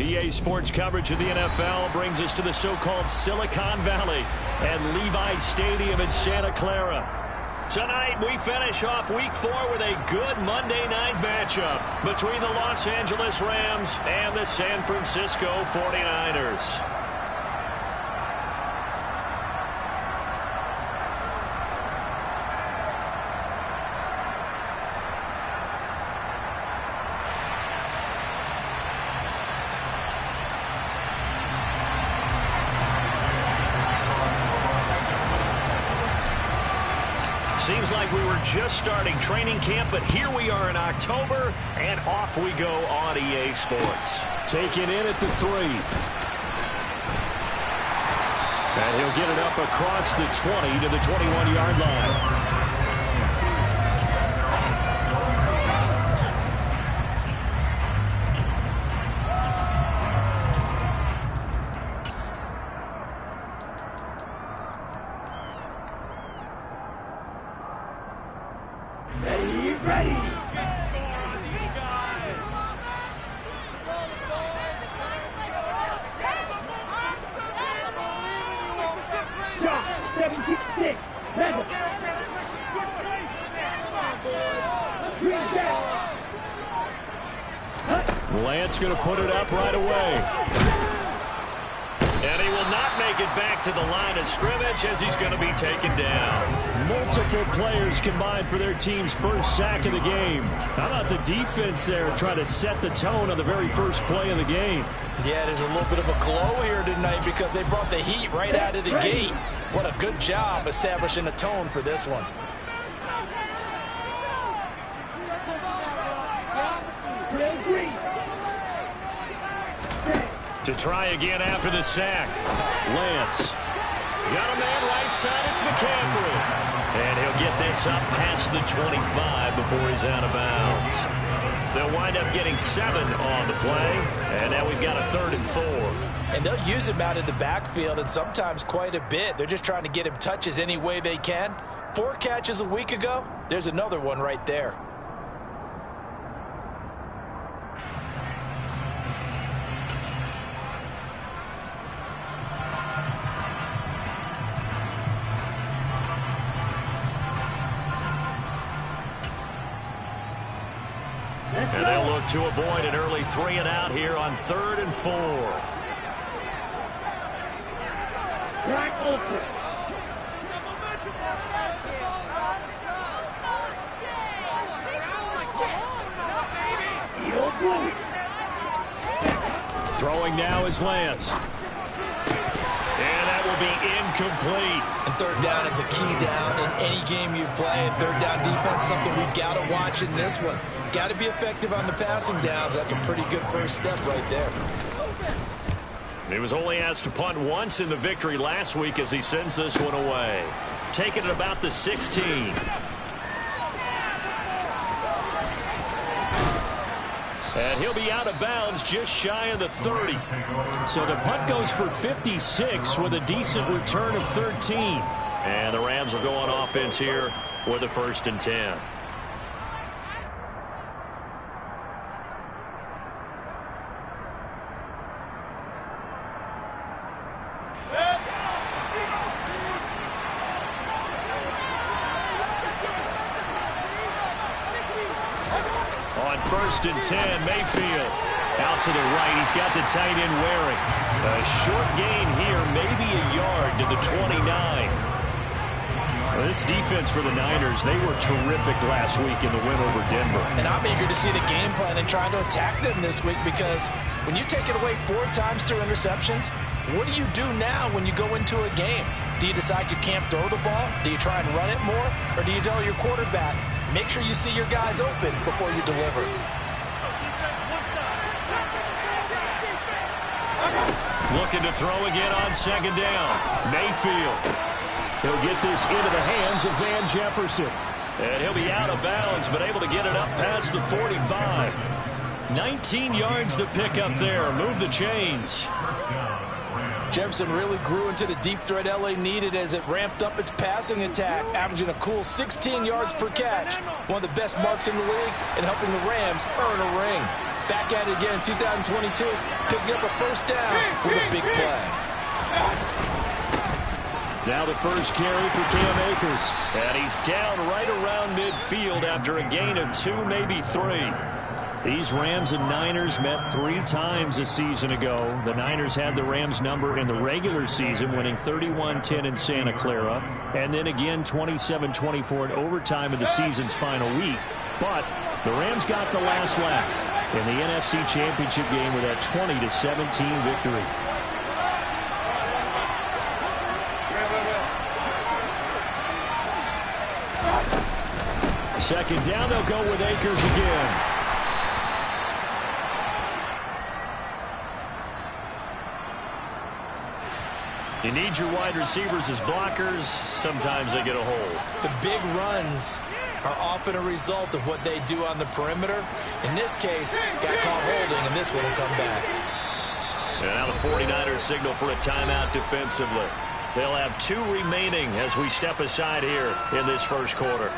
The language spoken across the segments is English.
EA Sports coverage of the NFL brings us to the so-called Silicon Valley and Levi Stadium in Santa Clara. Tonight, we finish off Week 4 with a good Monday night matchup between the Los Angeles Rams and the San Francisco 49ers. Seems like we were just starting training camp, but here we are in October, and off we go on EA Sports. Taken in at the 3. And he'll get it up across the 20 to the 21-yard line. Lance going to put it up right away. And he will not make it back to the line of scrimmage as he's going to be taken down. Multiple players combined for their team's first sack of the game. How about the defense there trying to set the tone on the very first play of the game? Yeah, there's a little bit of a glow here tonight because they brought the heat right out of the gate. What a good job establishing a tone for this one. To try again after the sack. Lance. Got a man right side. It's McCaffrey. And he'll get this up past the 25 before he's out of bounds. They'll wind up getting 7 on the play. And now we've got a 3rd and 4. And they'll use him out in the backfield and sometimes quite a bit. They're just trying to get him touches any way they can. 4 catches a week ago. There's another one right there. And they'll look to avoid an early 3 and out here on 3rd and 4. Throwing now is Lance. And that will be incomplete. And 3rd down is a key down in any game you play. And 3rd down defense, something we've got to watch in this one. Got to be effective on the passing downs. That's a pretty good first step right there. He was only asked to punt once in the victory last week as he sends this one away. Taking it about the 16. And he'll be out of bounds just shy of the 30. So the punt goes for 56 with a decent return of 13. And the Rams will go on offense here with a 1st and 10. On 1st and 10, Mayfield out to the right. He's got the tight end wearing. A short gain here, maybe a yard to the 29. Well, this defense for the Niners, they were terrific last week in the win over Denver. And I'm eager to see the game plan and trying to attack them this week because when you take it away 4 times through interceptions, what do you do now when you go into a game? Do you decide you can't throw the ball? Do you try and run it more? Or do you tell your quarterback, make sure you see your guys open before you deliver? Looking to throw again on 2nd down. Mayfield. He'll get this into the hands of Van Jefferson. And he'll be out of bounds, but able to get it up past the 45. 19 yards to pick up there. Move the chains. Jefferson really grew into the deep threat LA needed as it ramped up its passing attack, averaging a cool 16 yards per catch. One of the best marks in the league and helping the Rams earn a ring. back at it again in 2022, picking up a first down with a big play. Now the first carry for Cam Akers. And he's down right around midfield after a gain of 2, maybe 3. These Rams and Niners met 3 times a season ago. The Niners had the Rams number in the regular season, winning 31-10 in Santa Clara, and then again 27-24 in overtime in the season's final week. But the Rams got the last laugh in the NFC Championship game with that 20-17 victory. Second down, they'll go with Akers again. You need your wide receivers as blockers. Sometimes they get a hole. The big runs are often a result of what they do on the perimeter. In this case, got caught holding, and this one will come back. And now the 49ers signal for a timeout defensively. They'll have 2 remaining as we step aside here in this first quarter.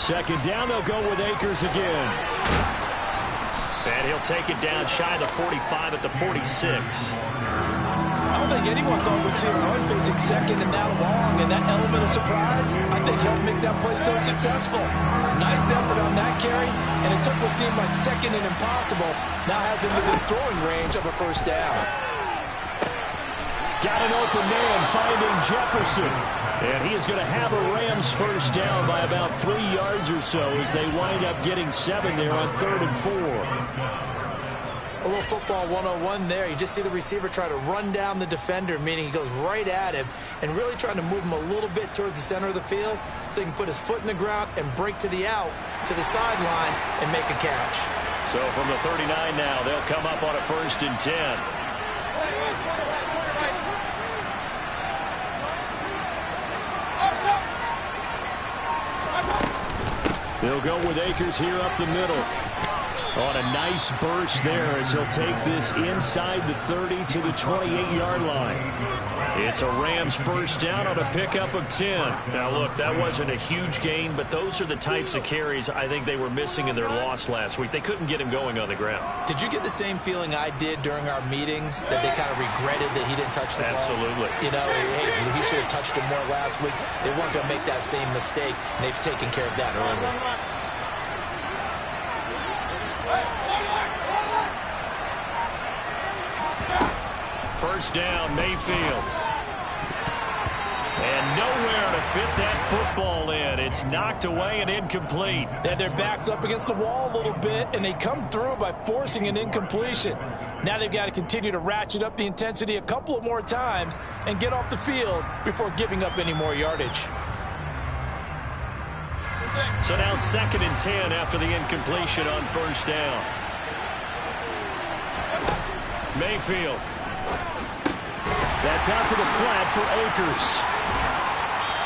Second down, they'll go with Akers again. And he'll take it down shy of the 45 at the 46. I don't think anyone thought we'd see a run facing second and now long, and that element of surprise, I think, helped make that play so successful. Nice effort on that carry, and it took what seemed like second and impossible, now has him within throwing range of a first down. Got an open man finding Jefferson. And he is going to have a Rams first down by about 3 yards or so as they wind up getting 7 there on 3rd and 4. A little football 101 there. You just see the receiver try to run down the defender, meaning he goes right at him and really trying to move him a little bit towards the center of the field so he can put his foot in the ground and break to the out, to the sideline, and make a catch. So from the 39 now, they'll come up on a 1st and 10. They'll go with Akers here up the middle. On a nice burst there as he'll take this inside the 30 to the 28-yard line. It's a Rams first down on a pickup of 10. Now, look, that wasn't a huge gain, but those are the types of carries I think they were missing in their loss last week. They couldn't get him going on the ground. Did you get the same feeling I did during our meetings, that they kind of regretted that he didn't touch the ball? Absolutely. You know, hey, he should have touched him more last week. They weren't going to make that same mistake, and they've taken care of that early. First down, Mayfield. And nowhere to fit that football in. It's knocked away and incomplete. They had their backs up against the wall a little bit, and they come through by forcing an incompletion. Now they've got to continue to ratchet up the intensity a couple of more times and get off the field before giving up any more yardage. So now 2nd and 10 after the incompletion on first down. Mayfield. That's out to the flat for Akers.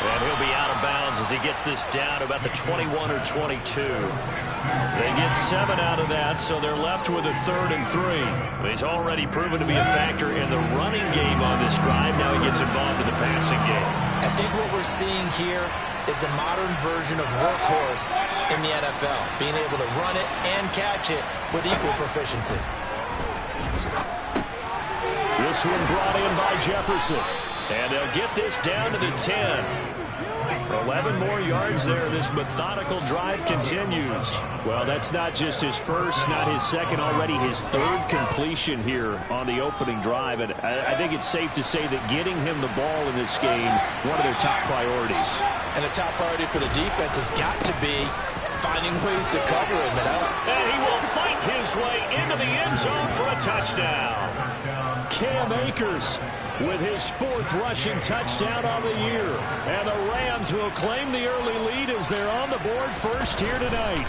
And he'll be out of bounds as he gets this down about the 21 or 22. They get 7 out of that, so they're left with a 3rd and 3. He's already proven to be a factor in the running game on this drive. Now he gets involved in the passing game. I think what we're seeing here is the modern version of workhorse in the NFL, being able to run it and catch it with equal proficiency. This one brought in by Jefferson. And they'll get this down to the 10. 11 more yards there. This methodical drive continues. Well, that's not just his first, not his second, already his 3rd completion here on the opening drive. And I think it's safe to say that getting him the ball in this game, one of their top priorities. And a top priority for the defense has got to be finding ways to cover him. And he will fight his way into the end zone for a touchdown. Cam Akers with his 4th rushing touchdown on the year. And the Rams will claim the early lead as they're on the board first here tonight.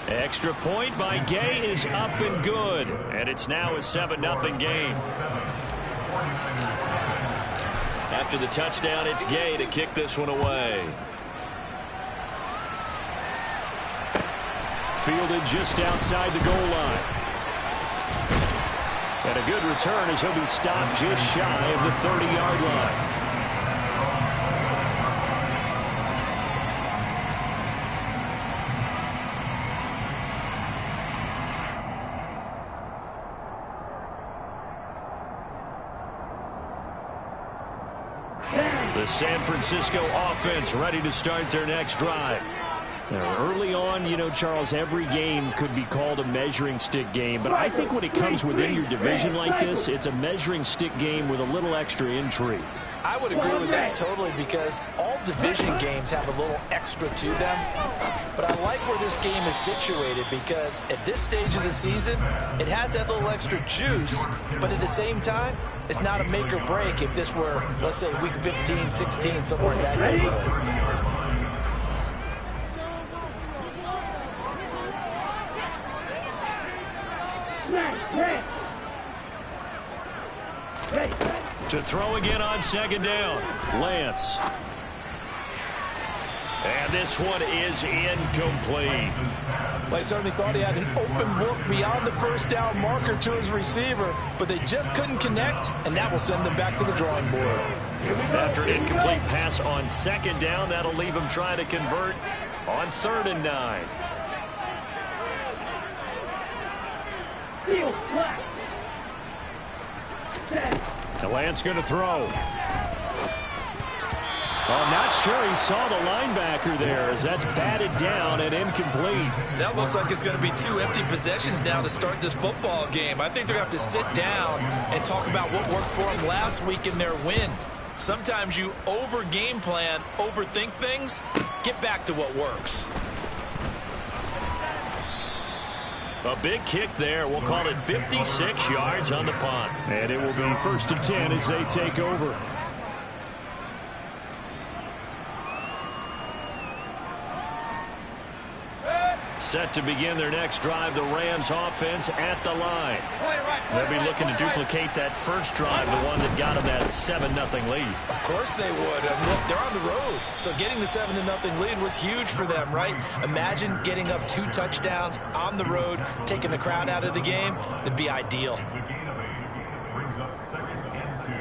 Extra point by Gay is up and good. And it's now a 7-0 game. After the touchdown, it's Gay to kick this one away. Fielded just outside the goal line. And a good return as he'll be stopped just shy of the 30-yard line. The San Francisco offense ready to start their next drive. Now, early on, you know, Charles, every game could be called a measuring stick game. But I think when it comes within your division like this, it's a measuring stick game with a little extra intrigue. I would agree with that totally, because all division games have a little extra to them. But I like where this game is situated, because at this stage of the season, it has that little extra juice, but at the same time, it's not a make or break if this were, let's say, week 15, 16, somewhere in that neighborhood. To throw again on second down, Lance. And this one is incomplete. They certainly thought he had an open look beyond the first down marker to his receiver, but they just couldn't connect, and that will send them back to the drawing board. After an incomplete pass on second down, that'll leave him trying to convert on 3rd and 9. The Lance going to throw. I'm not sure he saw the linebacker there, as that's batted down and incomplete. That looks like it's going to be 2 empty possessions now to start this football game. I think they're going to have to sit down and talk about what worked for them last week in their win. Sometimes you over-game plan, overthink things, get back to what works. A big kick there. We'll call it 56 yards on the punt. And it will be 1st and 10 as they take over. Set to begin their next drive, the Rams offense at the line. They'll be looking to duplicate that first drive, the one that got them that 7-0 lead. Of course they would. Look, they're on the road, so getting the 7-0 lead was huge for them, right? Imagine getting up 2 touchdowns on the road, taking the crowd out of the game. That'd be ideal. Brings up 2nd and 2.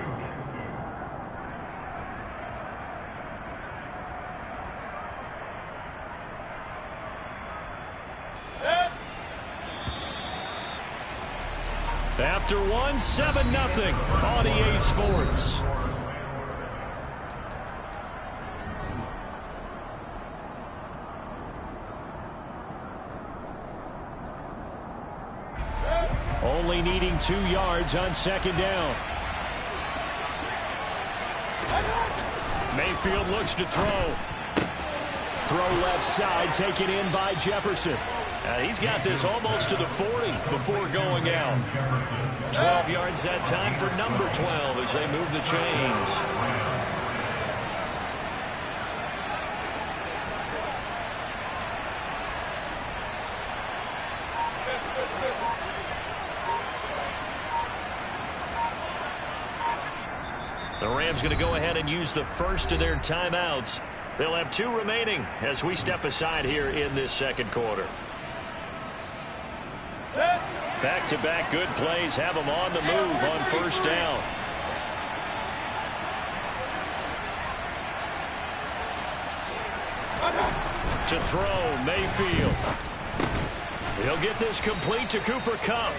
After one, 7-0 on EA Sports. Only needing 2 yards on second down. Mayfield looks to throw. Throw left side, taken in by Jefferson. He's got this almost to the 40 before going out. 12 yards that time for number 12 as they move the chains. The Rams going to go ahead and use the first of their timeouts. They'll have 2 remaining as we step aside here in this second quarter. Back-to-back good plays have them on the move on 1st down. To throw, Mayfield. He'll get this complete to Cooper Kupp.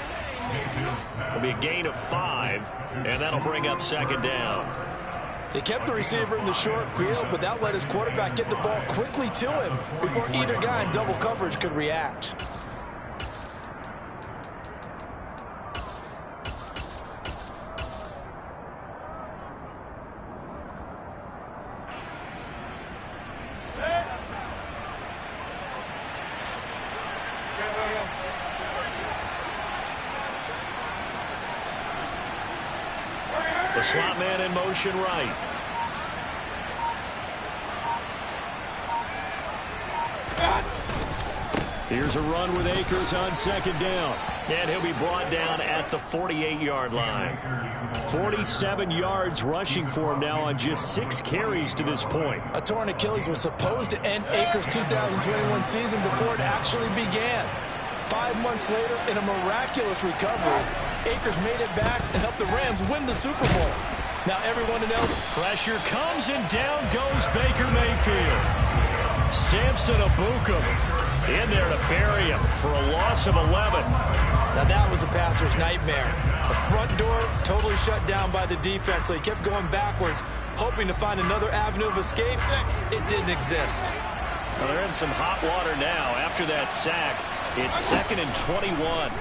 It'll be a gain of 5, and that'll bring up 2nd down. They kept the receiver in the short field, but that let his quarterback get the ball quickly to him before either guy in double coverage could react. The slot man in motion right. Here's a run with Akers on 2nd down. And he'll be brought down at the 48-yard line. 47 yards rushing for him now on just 6 carries to this point. A torn Achilles was supposed to end Akers' 2021 season before it actually began. 5 months later, in a miraculous recovery, Akers made it back and helped the Rams win the Super Bowl. Now everyone to know, pressure comes and down goes Baker Mayfield. Samson Abukum in there to bury him for a loss of 11. Now that was a passer's nightmare. The front door totally shut down by the defense, so he kept going backwards, hoping to find another avenue of escape. It didn't exist. Well, they're in some hot water now after that sack. It's 2nd and 21.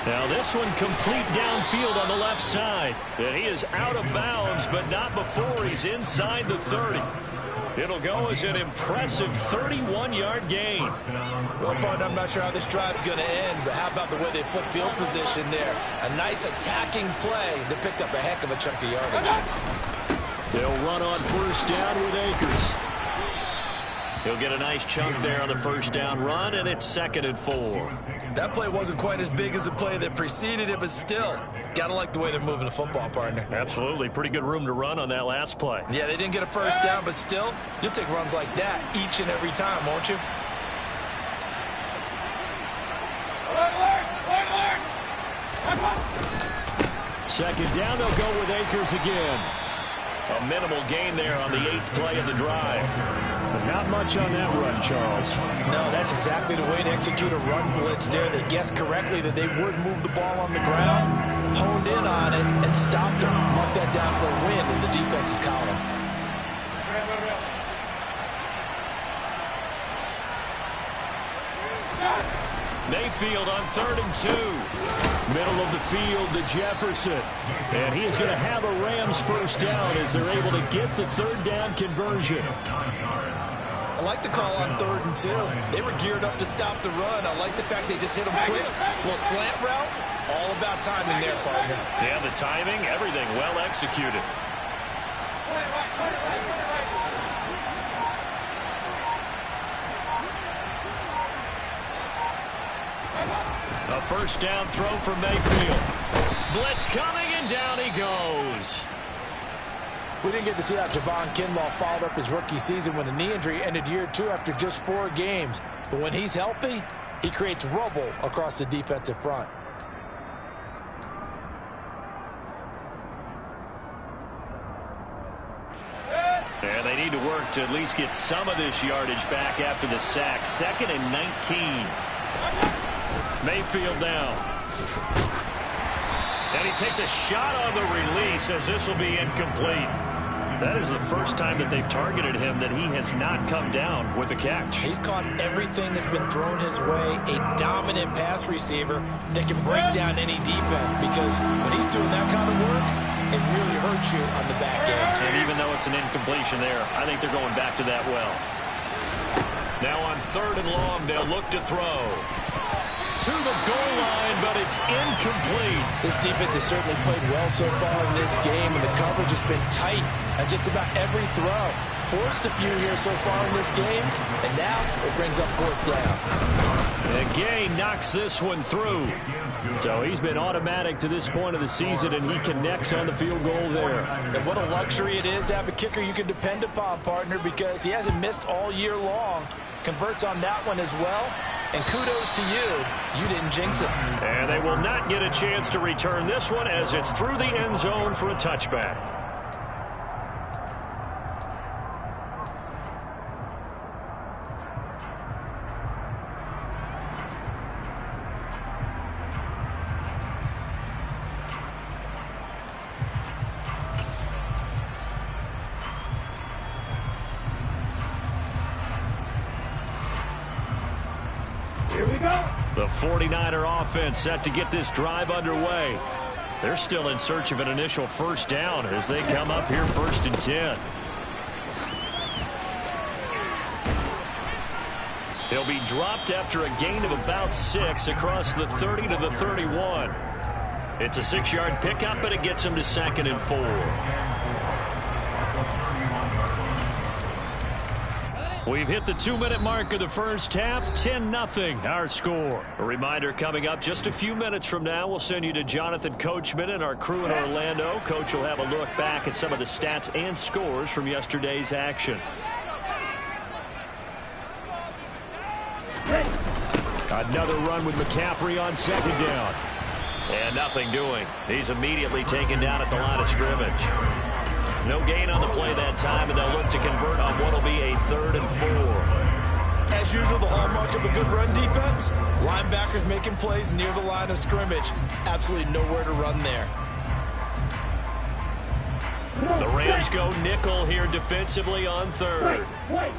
Now this one complete downfield on the left side. And he is out of bounds, but not before he's inside the 30. It'll go as an impressive 31-yard gain. Well, partner, I'm not sure how this drive's going to end, but how about the way they flip field position there? A nice attacking play that picked up a heck of a chunk of yardage. They'll run on first down with Akers. He'll get a nice chunk there on the first down run, and it's 2nd and 4. That play wasn't quite as big as the play that preceded it, but still, got to like the way they're moving the football, partner. Absolutely. Pretty good room to run on that last play. Yeah, they didn't get a first down, but still, you'll take runs like that each and every time, won't you? Second down, they'll go with Akers again. A minimal gain there on the 8th play of the drive. But not much on that run, Charles. No, that's exactly the way to execute a run blitz there. They guessed correctly that they would move the ball on the ground, honed in on it, and stopped them. Mark that down for a win in the defense's column. Mayfield on 3rd and 2. Middle of the field to Jefferson. And he is going to have a Rams first down as they're able to get the 3rd down conversion. I like the call on 3rd and 2. They were geared up to stop the run. I like the fact they just hit them quick. A little slant route. All about timing there, partner. Yeah, the timing, everything well executed. A first down throw for Mayfield. Blitz coming, and down he goes. We didn't get to see how Javon Kinlaw followed up his rookie season when a knee injury ended year 2 after just 4 games. But when he's healthy, he creates rubble across the defensive front. And they need to work to at least get some of this yardage back after the sack. 2nd and 19. Mayfield now. And he takes a shot on the release as this will be incomplete. That is the first time that they've targeted him that he has not come down with a catch. He's caught everything that's been thrown his way. A dominant pass receiver that can break down any defense, because when he's doing that kind of work, it really hurts you on the back end. And even though it's an incompletion there, I think they're going back to that well. Now on 3rd and long, they'll look to throw. To the goal line, but it's incomplete. This defense has certainly played well so far in this game, and the coverage has been tight on just about every throw. Forced a few here so far in this game, and now it brings up 4th down. And Gay knocks this one through. So he's been automatic to this point of the season, and he connects on the field goal there. And what a luxury it is to have a kicker you can depend upon, partner, because he hasn't missed all year long. Converts on that one as well. And kudos to you. You didn't jinx it. And they will not get a chance to return this one as it's through the end zone for a touchback. The 49er offense set to get this drive underway. They're still in search of an initial first down as they come up here 1st and 10. He'll be dropped after a gain of about 6 across the 30 to the 31. It's a 6-yard pickup, and it gets him to 2nd and 4. We've hit the 2-minute mark of the first half, 10-0 our score. A reminder coming up just a few minutes from now, we'll send you to Jonathan Coachman and our crew in Orlando. Coach will have a look back at some of the stats and scores from yesterday's action. Another run with McCaffrey on second down. And nothing doing. He's immediately taken down at the line of scrimmage. No gain on the play that time, and they'll look to convert on what will be a 3rd and 4. As usual, the hallmark of a good run defense, linebackers making plays near the line of scrimmage. Absolutely nowhere to run there. The Rams go nickel here defensively on 3rd. Wait.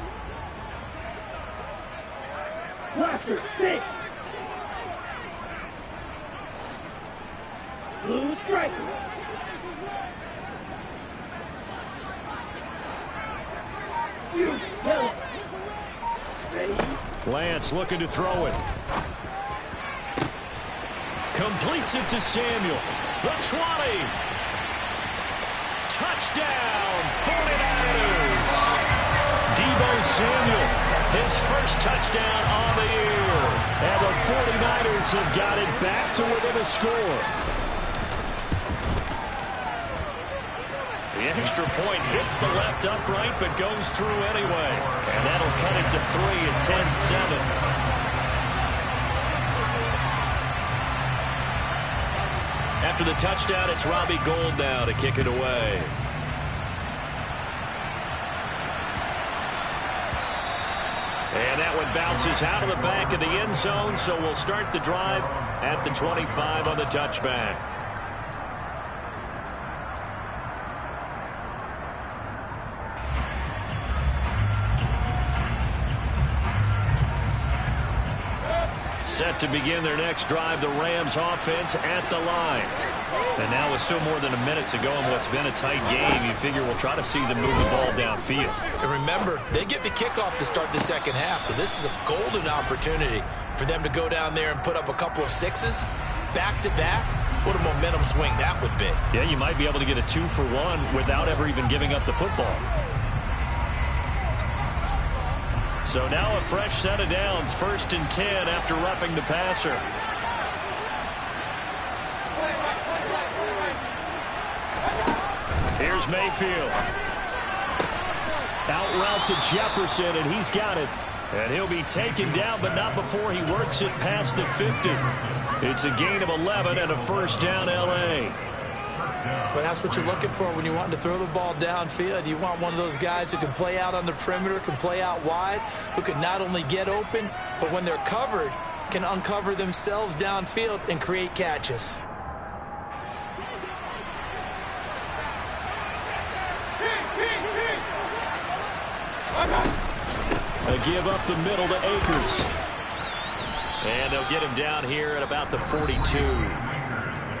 Blaster, stick. Blue strike. Lance looking to throw it. Completes it to Samuel. The 20. Touchdown, 49ers. Deebo Samuel, his first touchdown on the year. And the 49ers have got it back to within a score. The extra point hits the left upright, but goes through anyway. And that'll cut it to 3 at 10-7. After the touchdown, it's Robbie Gould now to kick it away. And that one bounces out of the back of the end zone, so we'll start the drive at the 25 on the touchback. Set to begin their next drive, the Rams offense at the line. And now with still more than a minute to go in what's been a tight game, you figure we'll try to see them move the ball downfield. And remember, they get the kickoff to start the second half, so this is a golden opportunity for them to go down there and put up a couple of sixes back-to-back. What a momentum swing that would be. Yeah, you might be able to get a 2-for-1 without ever even giving up the football. So now a fresh set of downs, 1st and 10 after roughing the passer. Here's Mayfield. Out route to Jefferson, and he's got it. And he'll be taken down, but not before he works it past the 50. It's a gain of 11 and a first down, L.A. But that's what you're looking for when you want to throw the ball downfield. You want one of those guys who can play out on the perimeter, can play out wide, who can not only get open, but when they're covered, can uncover themselves downfield and create catches. They give up the middle to Akers. And they'll get him down here at about the 42.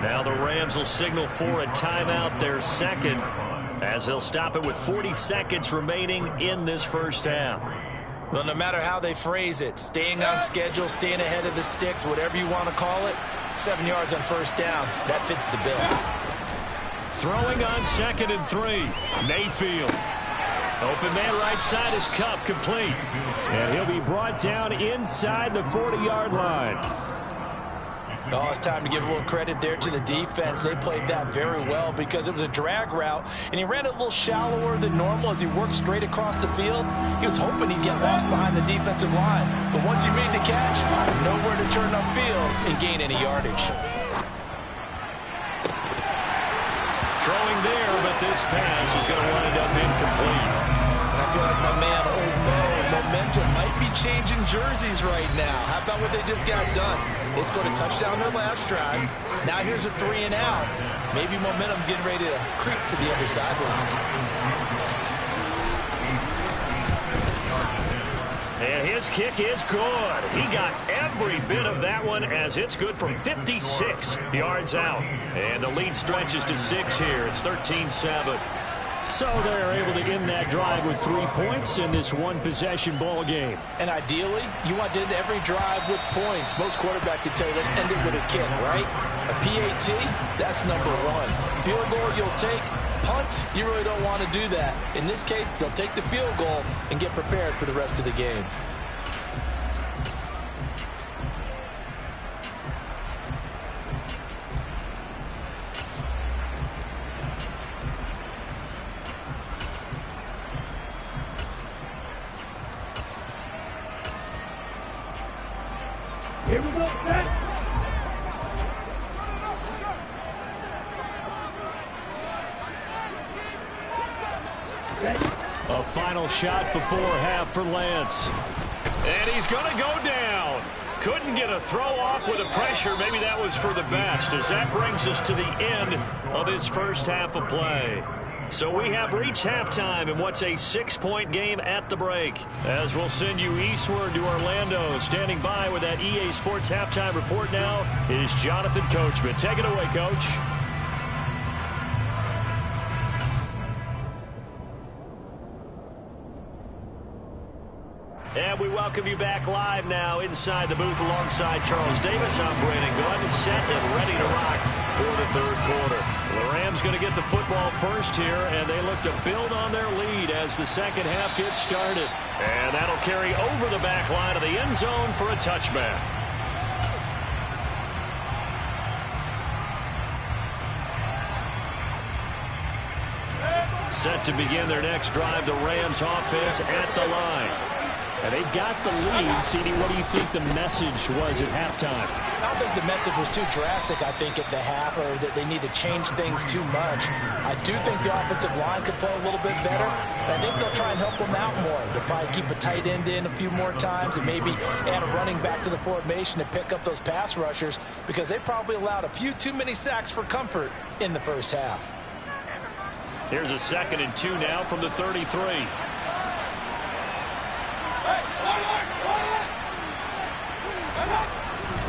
Now the Rams will signal for a timeout, their second, as they'll stop it with 40 seconds remaining in this first half. Well, no matter how they phrase it, staying on schedule, staying ahead of the sticks, whatever you want to call it, 7 yards on first down, that fits the bill. Throwing on 2nd and 3, Mayfield. Open man right side is Cup, complete. And he'll be brought down inside the 40-yard line. Oh, it's time to give a little credit there to the defense. They played that very well because it was a drag route, and he ran it a little shallower than normal as he worked straight across the field. He was hoping he'd get lost behind the defensive line, but once he made the catch, nowhere to turn upfield and gain any yardage. Throwing there, but this pass is going to wind up incomplete. And I feel like my man, Old Mo, momentum might be changing jerseys right now. How about what they just got done? They scored a touchdown their last drive. Now here's a 3 and out. Maybe momentum's getting ready to creep to the other sideline. And his kick is good. He got every bit of that one as it's good from 56 yards out. And the lead stretches to 6 here. It's 13-7. So they're able to end that drive with 3 points in this one-possession ball game. And ideally, you want to end every drive with points. Most quarterbacks would tell you, let's end it with a kick, right? A PAT, that's number 1. Field goal you'll take, punt, you really don't want to do that. In this case, they'll take the field goal and get prepared for the rest of the game. Here we go, set. A final shot before half for Lance. And he's going to go down. Couldn't get a throw off with the pressure. Maybe that was for the best, as that brings us to the end of this first half of play. So we have reached halftime in what's a 6-point game at the break. As we'll send you eastward to Orlando. Standing by with that EA Sports halftime report now is Jonathan Coachman. Take it away, Coach. And we welcome you back live now inside the booth alongside Charles Davis. I'm Brandon Gunn, set and ready to rock for the third quarter. The Rams going to get the football first here, and they look to build on their lead as the second half gets started. And that'll carry over the back line of the end zone for a touchback. Set to begin their next drive, the Rams offense at the line. And they've got the lead. CD, what do you think the message was at halftime? I don't think the message was too drastic, I think, at the half, or that they need to change things too much. I do think the offensive line could play a little bit better. And I think they'll try and help them out more. They'll probably keep a tight end in a few more times and maybe add a running back to the formation to pick up those pass rushers, because they probably allowed a few too many sacks for comfort in the first half. Here's a 2nd and 2 now from the 33.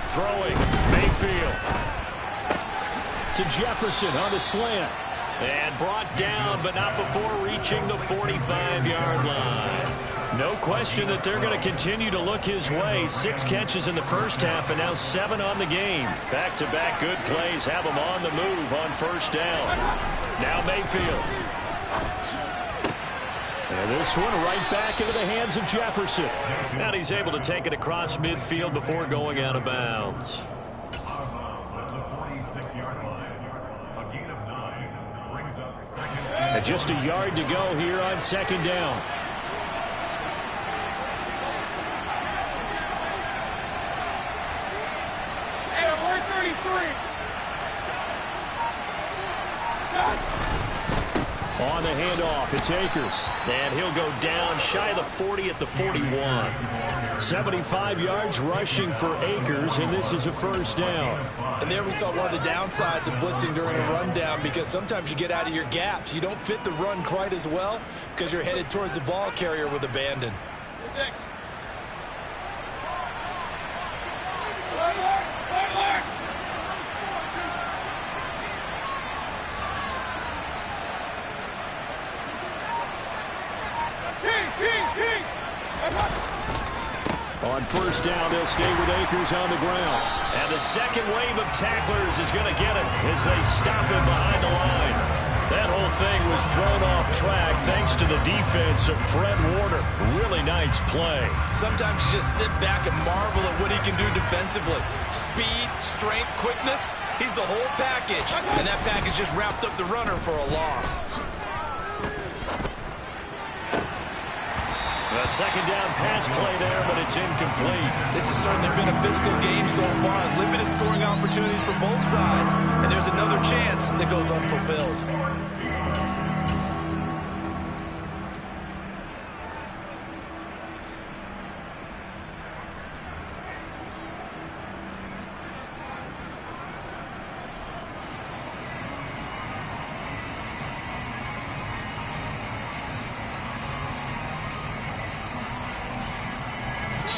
Throwing, Mayfield to Jefferson on the slant. And brought down, but not before reaching the 45-yard line. No question that they're going to continue to look his way. 6 catches in the first half and now 7 on the game. Back-to-back good plays have him on the move on first down. Now Mayfield. And this one right back into the hands of Jefferson. And he's able to take it across midfield before going out of bounds. And just a yard to go here on second down. On the handoff, it's Akers. And he'll go down shy of the 40 at the 41. 75 yards rushing for Akers, and this is a first down. And there we saw one of the downsides of blitzing during a rundown, because sometimes you get out of your gaps. You don't fit the run quite as well because you're headed towards the ball carrier with abandon. On first down, they'll stay with Akers on the ground. And the second wave of tacklers is going to get him as they stop him behind the line. That whole thing was thrown off track thanks to the defense of Fred Warner. Really nice play. Sometimes you just sit back and marvel at what he can do defensively. Speed, strength, quickness. He's the whole package. And that package just wrapped up the runner for a loss. A second down pass play there, but it's incomplete. This has certainly been a physical game so far. Limited scoring opportunities for both sides. And there's another chance that goes unfulfilled.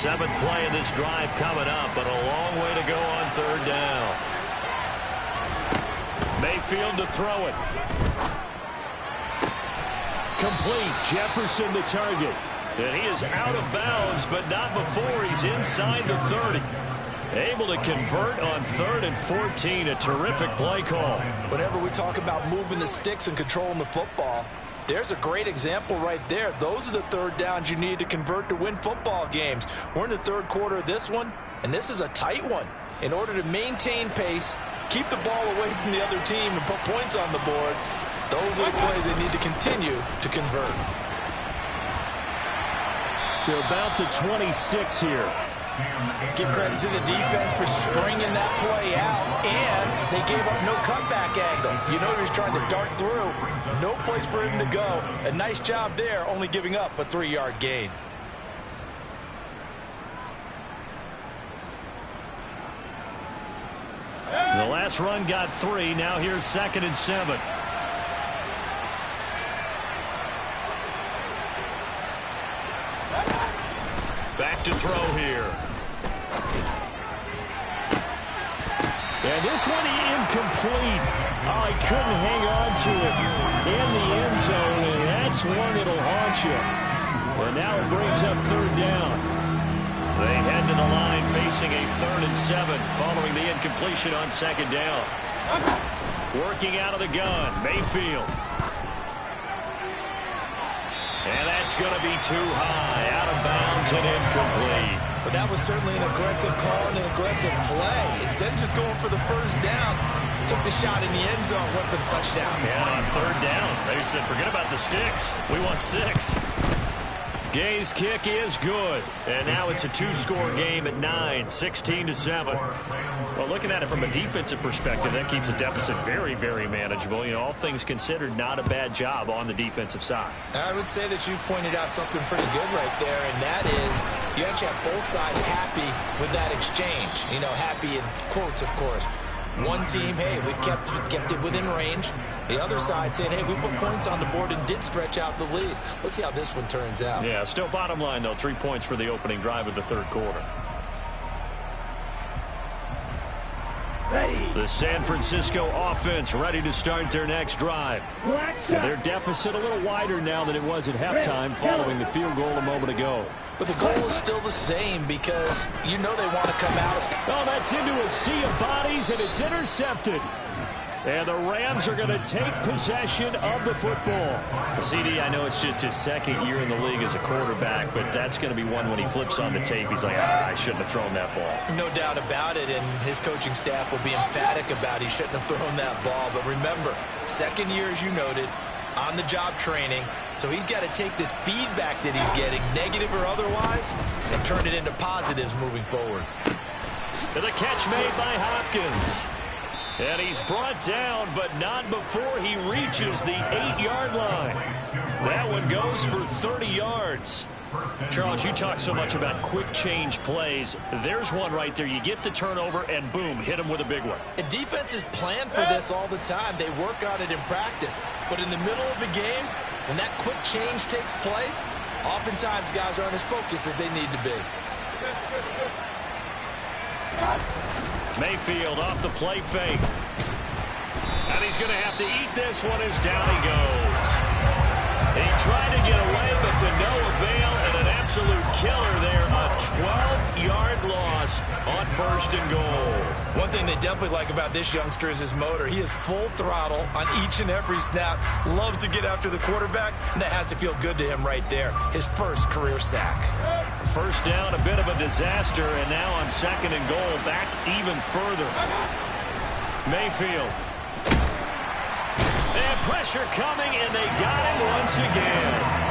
Seventh play of this drive coming up, but a long way to go on third down. Mayfield to throw it. Complete. Jefferson the target. And he is out of bounds, but not before he's inside the 30. Able to convert on 3rd and 14. A terrific play call. Whenever we talk about moving the sticks and controlling the football, there's a great example right there. Those are the third downs you need to convert to win football games. We're in the third quarter of this one, and this is a tight one. In order to maintain pace, keep the ball away from the other team, and put points on the board, those are the plays they need to continue to convert. To about the 26 here. Give credit to the defense for stringing that play out, and they gave up no cutback angle. You know he was trying to dart through. No place for him to go. A nice job there, only giving up a 3-yard gain. The last run got 3. Now here's 2nd and 7. Back to throw here. And this one incomplete. Oh, he couldn't hang on to it in the end zone, and that's one that'll haunt you. And now it brings up 3rd down. They head to the line facing a 3rd and 7 following the incompletion on 2nd down. Working out of the gun, Mayfield. And that's going to be too high, out of bounds and incomplete. But that was certainly an aggressive call and an aggressive play. Instead of just going for the first down, took the shot in the end zone, went for the touchdown. And on 3rd down, they said, forget about the sticks. We want 6. Gay's kick is good. And now it's a 2-score game at 9, 16-7. Well, looking at it from a defensive perspective, that keeps the deficit very, very manageable. You know, all things considered, not a bad job on the defensive side. I would say that you've pointed out something pretty good right there, and that is you actually have both sides happy with that exchange. You know, happy in quotes, of course. One team, hey, we've kept it within range. The other side saying, hey, we put points on the board and did stretch out the lead. Let's see how this one turns out. Yeah, still bottom line, though, 3 points for the opening drive of the 3rd quarter. The San Francisco offense ready to start their next drive. And their deficit a little wider now than it was at halftime following the field goal a moment ago. But the goal is still the same because you know they want to come out. Oh, that's into a sea of bodies, and it's intercepted. And the Rams are going to take possession of the football. CD, I know it's just his 2nd year in the league as a quarterback, but that's going to be one when he flips on the tape. He's like, I shouldn't have thrown that ball. No doubt about it, and his coaching staff will be emphatic about he shouldn't have thrown that ball. But remember, 2nd year, as you noted, on-the-job training, so he's got to take this feedback that he's getting, negative or otherwise, and turn it into positives moving forward. To the catch made by Hopkins. And he's brought down, but not before he reaches the 8-yard line. That one goes for 30 yards. Charles, you talk so much about quick change plays. There's one right there. You get the turnover, and boom, hit him with a big one. And defenses plan for this all the time. They work on it in practice. But in the middle of the game, when that quick change takes place, oftentimes guys aren't as focused as they need to be. Mayfield off the play fake. And he's going to have to eat this one as down he goes. He tried to get away, but to no avail, and an absolute killer there. A 12-yard loss on 1st and goal. One thing they definitely like about this youngster is his motor. He is full throttle on each and every snap. Loves to get after the quarterback, and that has to feel good to him right there. His first career sack. 1st down, a bit of a disaster, and now on 2nd and goal, back even further. Mayfield. And pressure coming, and they got him once again.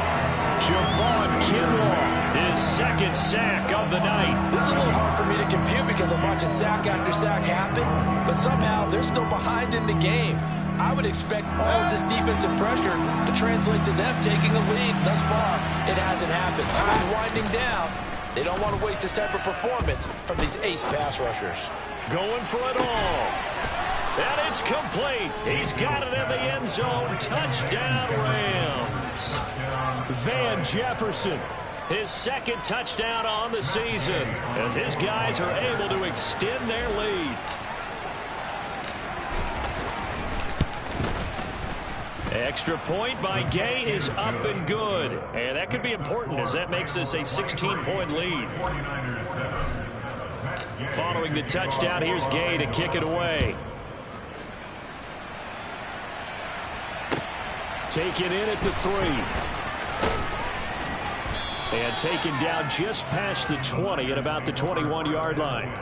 Javon Kinlaw, his 2nd sack of the night. This is a little hard for me to compute because I'm watching sack after sack happen, but somehow they're still behind in the game. I would expect all of this defensive pressure to translate to them taking a lead. Thus far, it hasn't happened. Time's winding down. They don't want to waste this type of performance from these ace pass rushers. Going for it all. And it's complete. He's got it in the end zone. Touchdown, Rams. Van Jefferson, his 2nd touchdown on the season, as his guys are able to extend their lead. Extra point by Gay is up and good. And that could be important as that makes this a 16-point lead. Following the touchdown, here's Gay to kick it away. Taken in at the 3. And taken down just past the 20 at about the 21-yard line.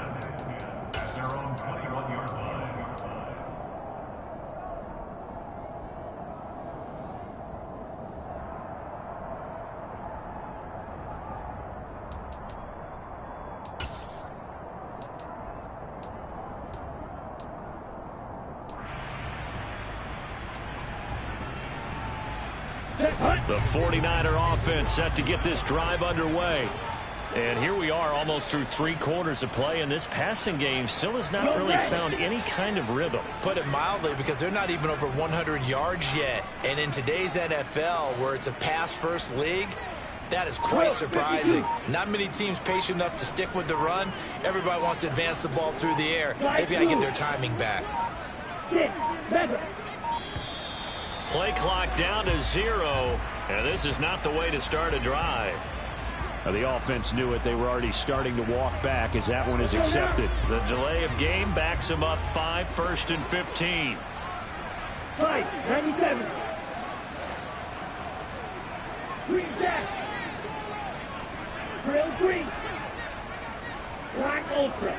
The 49er offense set to get this drive underway. And here we are almost through 3 quarters of play, and this passing game still has not really found any kind of rhythm. Put it mildly, because they're not even over 100 yards yet. And in today's NFL, where it's a pass-first league, that is quite surprising. Not many teams patient enough to stick with the run. Everybody wants to advance the ball through the air. They've got to get their timing back. Play clock down to 0, and this is not the way to start a drive. Now, the offense knew it. They were already starting to walk back as that one is accepted. The delay of game backs them up 5, 1st and 15. 97. Green dash. Trail green. Black ultra.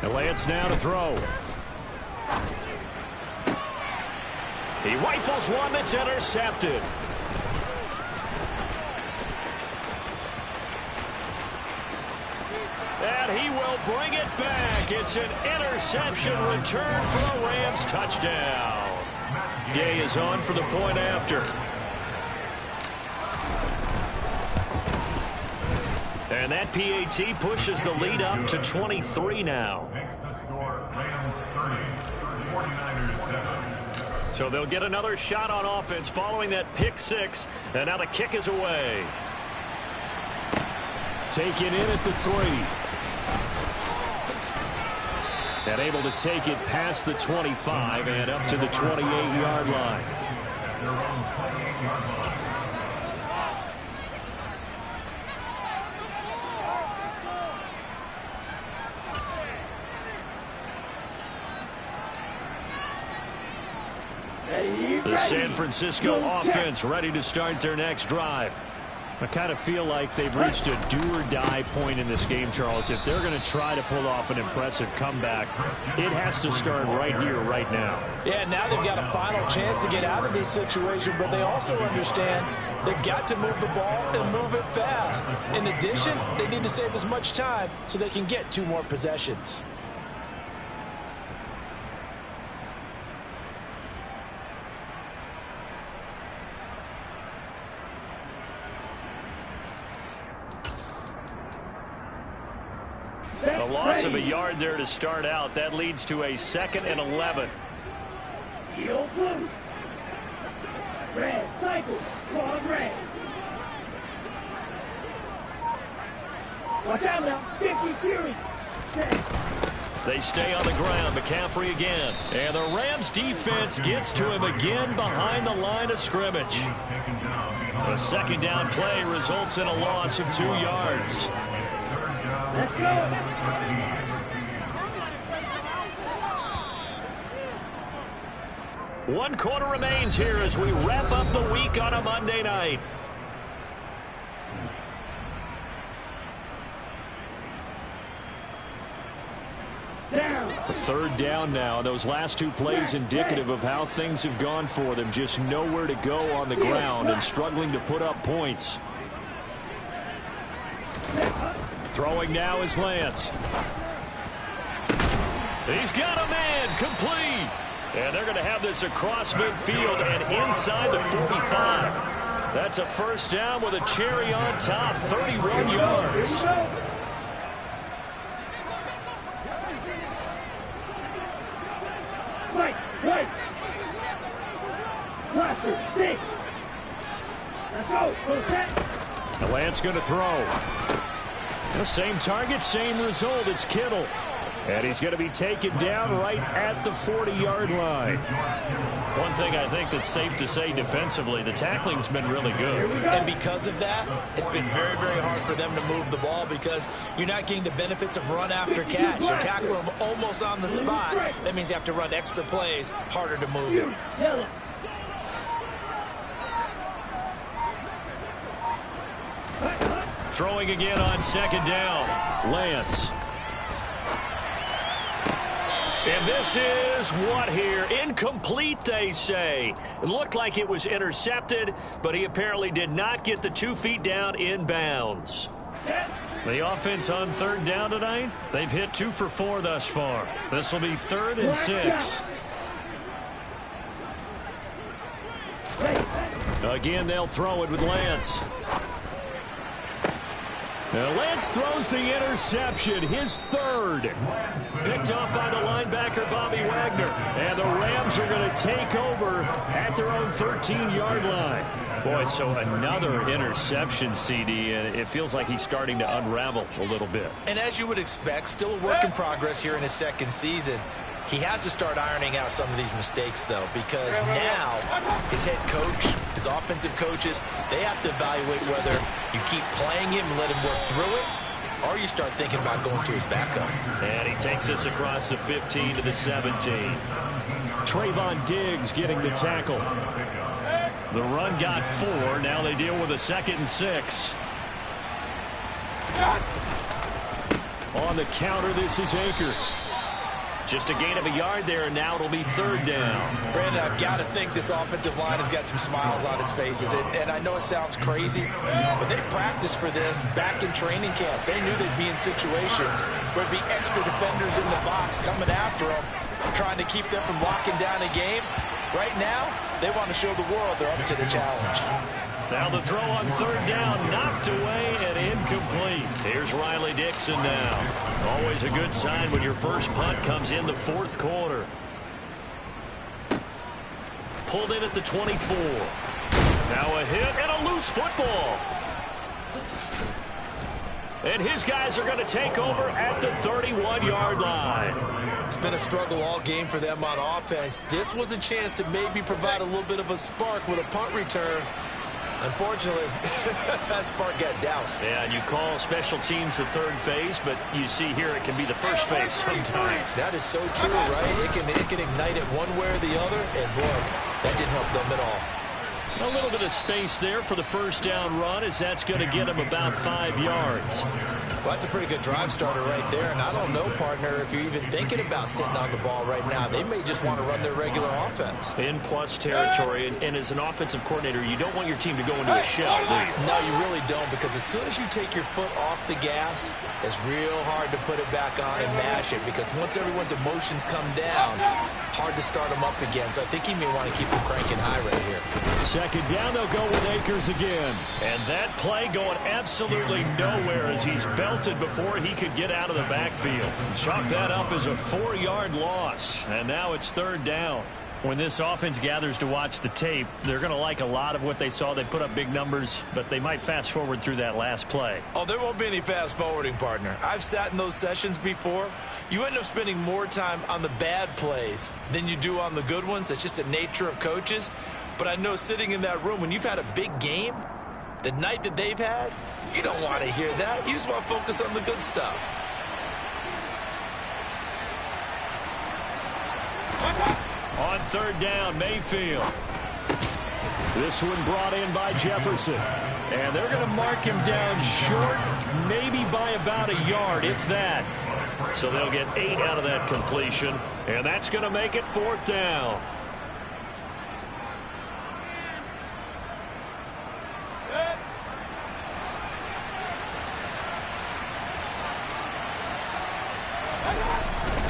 And Lance now to throw. He rifles one that's intercepted. And he will bring it back. It's an interception return for a Rams touchdown. Gay is on for the point after. And that PAT pushes the lead up to 23 now. Next to score, Rams 30, 49ers 7. So they'll get another shot on offense following that pick 6. And now the kick is away. Taken in at the 3. And able to take it past the 25 and up to the 28-yard line. Their own 28-yard line. The San Francisco offense ready to start their next drive. I kind of feel like they've reached a do-or-die point in this game, Charles. If they're going to try to pull off an impressive comeback, it has to start right here, right now. Yeah, now they've got a final chance to get out of this situation, but they also understand they've got to move the ball and move it fast. In addition, they need to save as much time so they can get 2 more possessions. A loss of a yard there to start out. That leads to a 2nd and 11. Heel blue. Red cycle. Long red. Watch out now. 50 Fury. They stay on the ground. McCaffrey again. And the Rams defense gets to him again behind the line of scrimmage. A 2nd down play results in a loss of 2 yards. Let's go. One quarter remains here as we wrap up the week on a Monday night. Down. A 3rd down now. Those last 2 plays indicative of how things have gone for them. Just nowhere to go on the ground and struggling to put up points. Throwing now is Lance. He's got a man, complete. And they're going to have this across midfield and inside the 45. That's a 1st down with a cherry on top, 31 yards. Right. Blaster, 6. Let's go. Go set. The Lance going to throw. The same target, same result. It's Kittle. And he's going to be taken down right at the 40-yard line. One thing I think that's safe to say defensively, the tackling's been really good. And because of that, it's been very, very hard for them to move the ball because you're not getting the benefits of run after catch. You're tackling them almost on the spot. That means you have to run extra plays, harder to move it. Throwing again on second down. Lance. And this is what here? Incomplete, they say. It looked like it was intercepted, but he apparently did not get the 2 feet down in bounds. The offense on third down tonight, they've hit 2 for 4 thus far. This will be 3rd and 6. Again, they'll throw it with Lance. Now Lance throws the interception, his 3rd. Picked up by the linebacker, Bobby Wagner. And the Rams are going to take over at their own 13-yard line. Boy, so another interception, CD, and it feels like he's starting to unravel a little bit. And as you would expect, still a work in progress here in his 2nd season. He has to start ironing out some of these mistakes, though, because now his head coach, his offensive coaches, they have to evaluate whether you keep playing him and let him work through it, or you start thinking about going to his backup. And he takes us across the 15 to the 17. Trayvon Diggs getting the tackle. The run got 4. Now they deal with a 2nd and 6. On the counter, this is Akers. Just a gain of a yard there, and now it'll be 3rd down. Brandon, I've got to think this offensive line has got some smiles on its faces. And I know it sounds crazy, but they practiced for this back in training camp. They knew they'd be in situations where there'd be extra defenders in the box coming after them, trying to keep them from locking down a game. Right now, they want to show the world they're up to the challenge. Now the throw on 3rd down, knocked away and incomplete. Here's Riley Dixon now. Always a good sign when your first punt comes in the 4th quarter. Pulled in at the 24. Now a hit and a loose football. And his guys are going to take over at the 31-yard line. It's been a struggle all game for them on offense. This was a chance to maybe provide a little bit of a spark with a punt return. Unfortunately, that spark got doused. Yeah, and you call special teams the 3rd phase, but you see here it can be the 1st phase sometimes. That is so true, right? It can ignite it one way or the other, and boy, that didn't help them at all. A little bit of space there for the 1st down run, as that's going to get him about 5 yards. Well, that's a pretty good drive starter right there, and I don't know, partner, if you're even thinking about sitting on the ball right now. They may just want to run their regular offense. In plus territory, and as an offensive coordinator, you don't want your team to go into a shell, do you? No, you really don't, because as soon as you take your foot off the gas, it's real hard to put it back on and mash it, because once everyone's emotions come down, hard to start them up again. So I think he may want to keep them cranking high right here. 2nd down, they'll go with Akers again. And that play going absolutely nowhere as he's belted before he could get out of the backfield. Chalk that up as a 4-yard loss. And now it's 3rd down. When this offense gathers to watch the tape, they're going to like a lot of what they saw. They put up big numbers, but they might fast forward through that last play. Oh, there won't be any fast forwarding, partner. I've sat in those sessions before. You end up spending more time on the bad plays than you do on the good ones. It's just the nature of coaches. But I know sitting in that room, when you've had a big game, the night that they've had, you don't want to hear that. You just want to focus on the good stuff. On 3rd down, Mayfield. This one brought in by Jefferson. And they're going to mark him down short, maybe by about a yard, if that. So they'll get 8 out of that completion. And that's going to make it 4th down.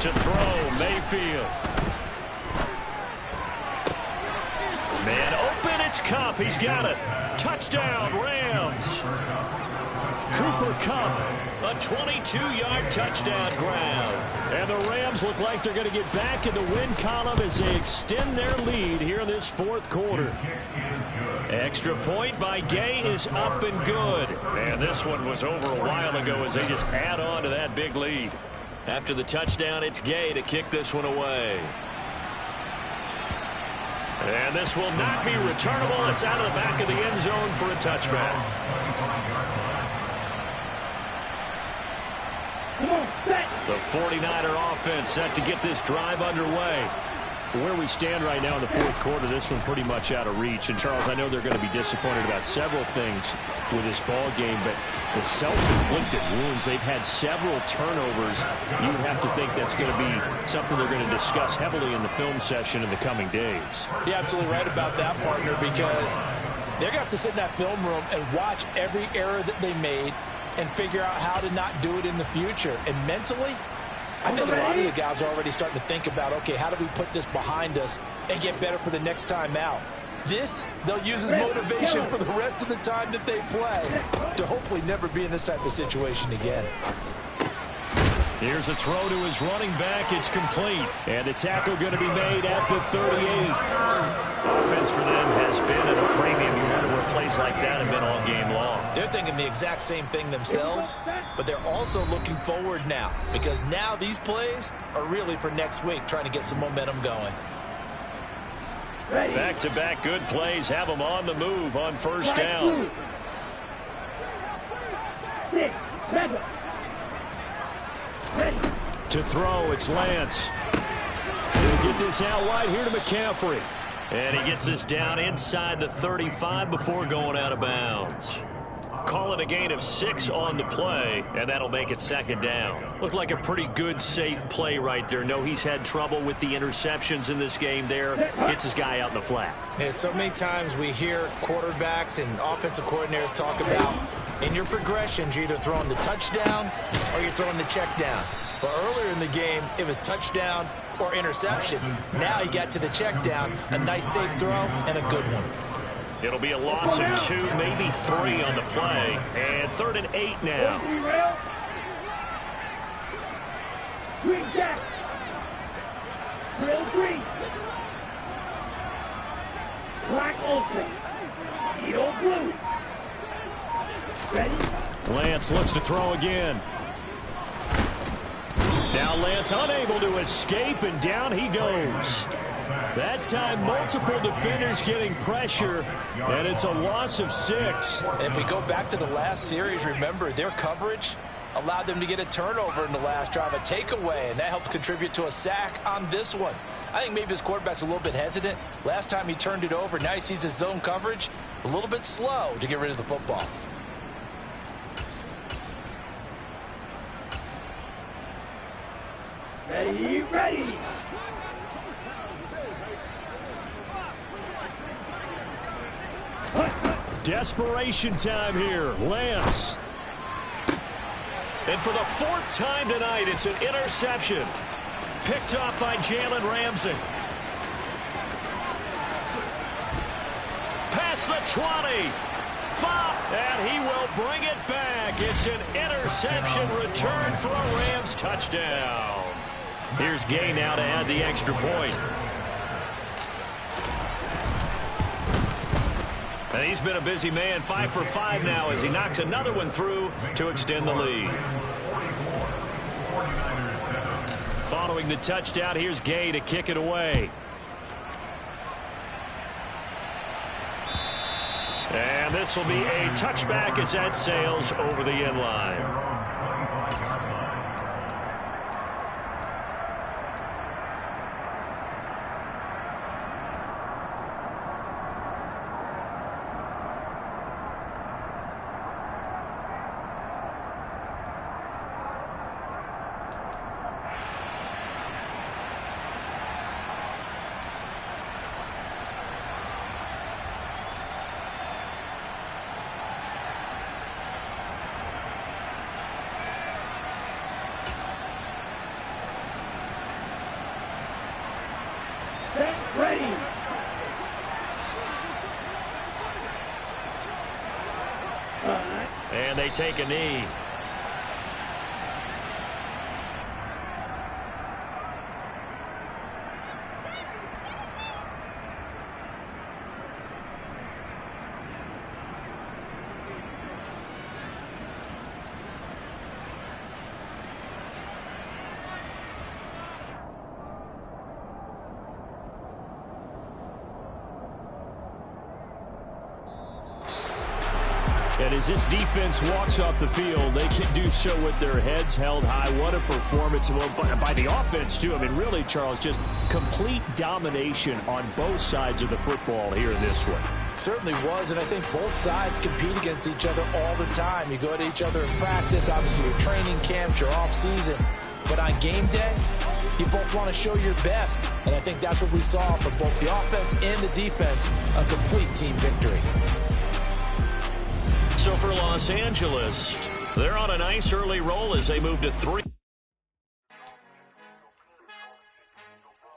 To throw, Mayfield. Man open, it's Kupp. He's got it. Touchdown, Rams. Cooper Kupp, a 22-yard touchdown ground. And the Rams look like they're going to get back in the win column as they extend their lead here in this 4th quarter. Extra point by Gay is up and good. And this one was over a while ago as they just add on to that big lead. After the touchdown, it's Gay to kick this one away. And this will not be returnable. It's out of the back of the end zone for a touchback. The 49er offense set to get this drive underway. Where we stand right now in the fourth quarter, this one pretty much out of reach. And, Charles, I know they're going to be disappointed about several things with this ball game, but the self-inflicted wounds, they've had several turnovers. You would have to think that's going to be something they're going to discuss heavily in the film session in the coming days. You're absolutely right about that, partner, because they're going to have to sit in that film room and watch every error that they made and figure out how to not do it in the future. And mentally, I think a lot of the guys are already starting to think about, okay, how do we put this behind us and get better for the next time out? This, they'll use as motivation for the rest of the time that they play to hopefully never be in this type of situation again. Here's a throw to his running back. It's complete. And the tackle going to be made at the 38. Offense for them has been at a premium. You wonder where plays like that have been all game long. They're thinking the exact same thing themselves, but they're also looking forward now because now these plays are really for next week, trying to get some momentum going. Back-to-back good plays have them on the move on first down. 6, 7. To throw, it's Lance. He'll get this out wide here to McCaffrey. And he gets this down inside the 35 before going out of bounds. Call it a gain of 6 on the play, and that'll make it second down. Looked like a pretty good, safe play right there. No, he's had trouble with the interceptions in this game there. Hits his guy out in the flat. Yeah, so many times we hear quarterbacks and offensive coordinators talk about in your progressions, you're either throwing the touchdown or you're throwing the check down. But earlier in the game, it was touchdown or interception. Now he got to the check down, a nice safe throw and a good one. It'll be a loss of 2, maybe 3 on the play. And 3rd and 8 now. Green jack. Drill green. Black ultra. Eagle blue. Ready? Lance looks to throw again. Now Lance unable to escape, and down he goes. That time, multiple defenders getting pressure, and it's a loss of 6. And if we go back to the last series, remember, their coverage allowed them to get a turnover in the last drive, a takeaway, and that helped contribute to a sack on this one. I think maybe this quarterback's a little bit hesitant. Last time he turned it over, now he sees his zone coverage a little bit slow to get rid of the football. Ready, ready. Desperation time here. Lance. And for the 4th time tonight, it's an interception. Picked up by Jalen Ramsey. Past the 20. And he will bring it back. It's an interception return for a Rams touchdown. Here's Gay now to add the extra point. And he's been a busy man, 5 for 5 now as he knocks another one through to extend the lead. Following the touchdown, here's Gay to kick it away. And this will be a touchback as that sails over the end line. Ready. And they take a knee. And as this defense walks off the field, they can do so with their heads held high. What a performance by the offense, too. I mean, really, Charles, just complete domination on both sides of the football here in this one. Certainly was, and I think both sides compete against each other all the time. You go to each other in practice, obviously your training camps, your off-season. But on game day, you both want to show your best. And I think that's what we saw from both the offense and the defense, a complete team victory. So for Los Angeles, they're on a nice early roll as they move to 3.